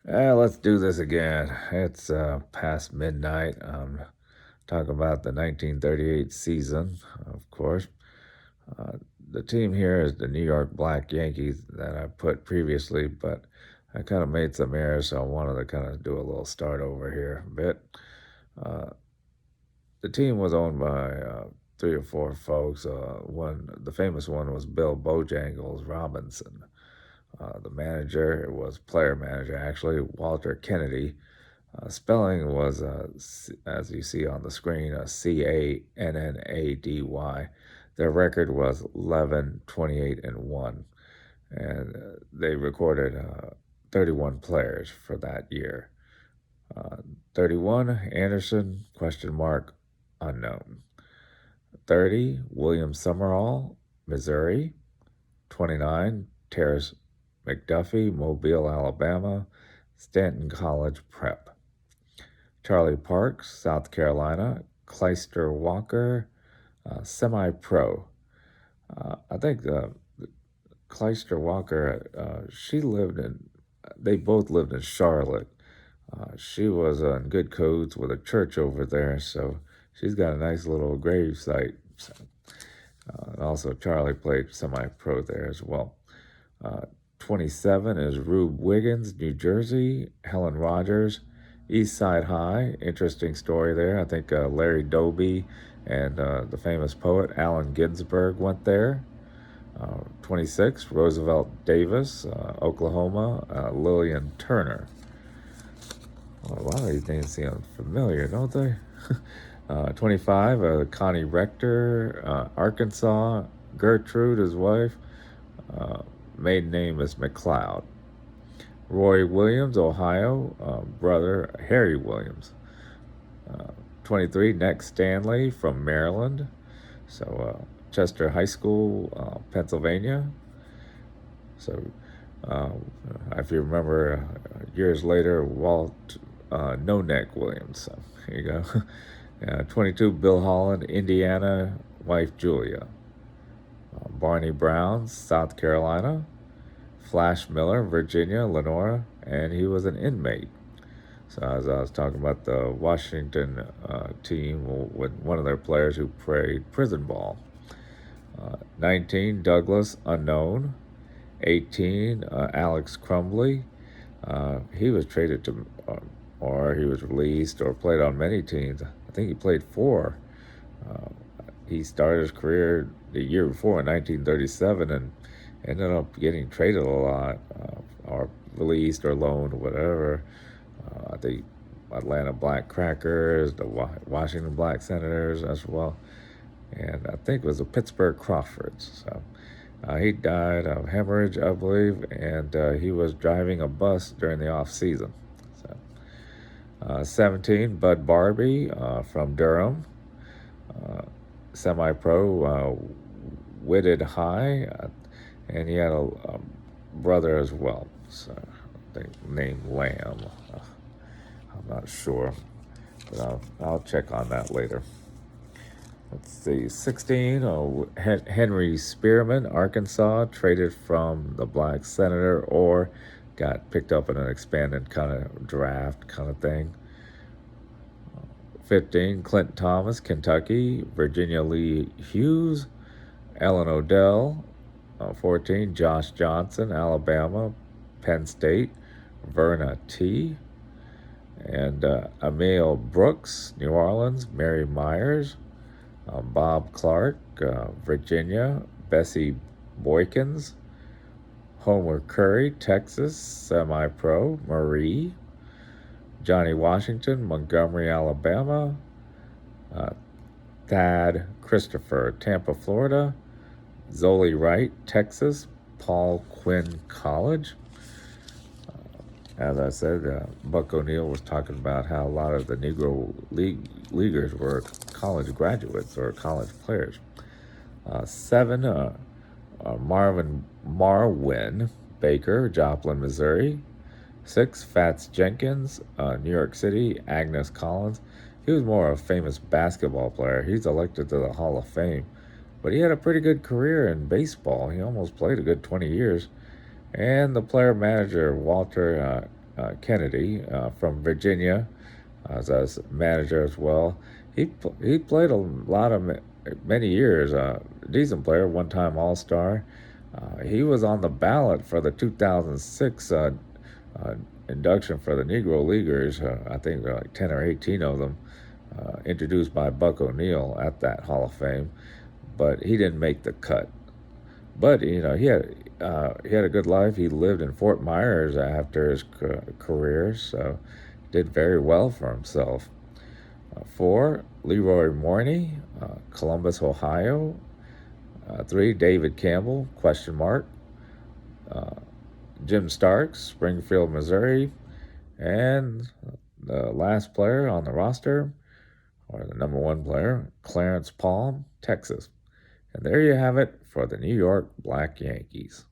Let's do this again. It's past midnight. Talk about the 1938 season, of course. Uh, the team here is the New York Black Yankees that I put previously, but I kind of made some errors, so I wanted to kind of do a little start over here a bit. Uh, the team was owned by three or four folks. The famous one was Bill Bojangles Robinson. The manager was player manager actually, Walter Cannady. Spelling was, as you see on the screen, Cannady. Their record was 11, 28, and 1. And they recorded 31 players for that year. Uh, 31, Anderson, question mark, unknown. 30, William Summerall, Missouri. 29, Terrace McDuffie, Mobile, Alabama. Stanton College Prep. Charlie Parks, South Carolina. Cleister Walker, semi pro. I think Cleister Walker, they both lived in Charlotte. She was in good codes with a church over there, so she's got a nice little grave site. So, and also, Charlie played semi pro there as well. Uh, 27 is Rube Wiggins, New Jersey. Helen Rogers, East Side High. Interesting story there. I think Larry Doby and the famous poet Allen Ginsberg went there. 26, Roosevelt Davis, Oklahoma. Lillian Turner. Well, a lot of these names seem familiar, don't they? 25, Connie Rector, Arkansas. Gertrude, his wife. Uh, Maiden name is McLeod. Roy Williams, Ohio, brother Harry Williams. 23, Nick Stanley from Maryland. So, Chester High School, Pennsylvania. So, uh, if you remember, years later, Walt No Neck Williams. So, here you go. 22, Bill Holland, Indiana, wife Julia. Barney Brown, South Carolina. Flash Miller, Virginia, Lenora, and he was an inmate. So as I was talking about the Washington team with one of their players who played prison ball. 19, Douglas, unknown. 18, Alex Crumbly. He was traded to, or he was released, or played on many teams. I think he played four. Uh, he started his career the year before in 1937 and ended up getting traded a lot, or released or loaned or whatever. The Atlanta Black Crackers, the Washington Black Senators as well, and I think it was the Pittsburgh Crawfords. So he died of hemorrhage, I believe, and he was driving a bus during the off season. So, 17, Bud Barbie from Durham, semi-pro, Whitted High. And he had a brother as well, so I think named Lamb. I'm not sure, but I'll check on that later. Let's see, 16, Henry Spearman, Arkansas, traded from the Black Senator or got picked up in an expanded kind of draft kind of thing. 15, Clint Thomas, Kentucky. Virginia Lee Hughes, Ellen Odell. 14, Josh Johnson, Alabama. Penn State, Verna T. And Emil Brooks, New Orleans. Mary Myers. Bob Clark, Virginia. Bessie Boykins. Homer Curry, Texas, semi-pro. Marie. Johnny Washington, Montgomery, Alabama. Thad Christopher, Tampa, Florida. Zoli Wright, Texas. Paul Quinn College. As I said, Buck O'Neill was talking about how a lot of the Negro Leaguers were college graduates or college players. 7, Marwin Baker, Joplin, Missouri. 6, Fats Jenkins, New York City. Agnes Collins. He was more a famous basketball player. He's elected to the Hall of Fame. But he had a pretty good career in baseball. He almost played a good 20 years. And the player manager, Walter Cannady from Virginia as manager as well. He played a lot of many years. Decent player, one-time All-Star. He was on the ballot for the 2006 uh, induction for the Negro Leaguers. I think there are like 10 or 18 of them, introduced by Buck O'Neill at that Hall of Fame, but he didn't make the cut. But he had a good life. He lived in Fort Myers after his career, so did very well for himself. 4, Leroy Morney, Columbus, Ohio. 3, David Campbell, question mark. Jim Starks, Springfield, Missouri. And the last player on the roster, or the number 1 player, Clarence Palm, Texas. And there you have it for the New York Black Yankees.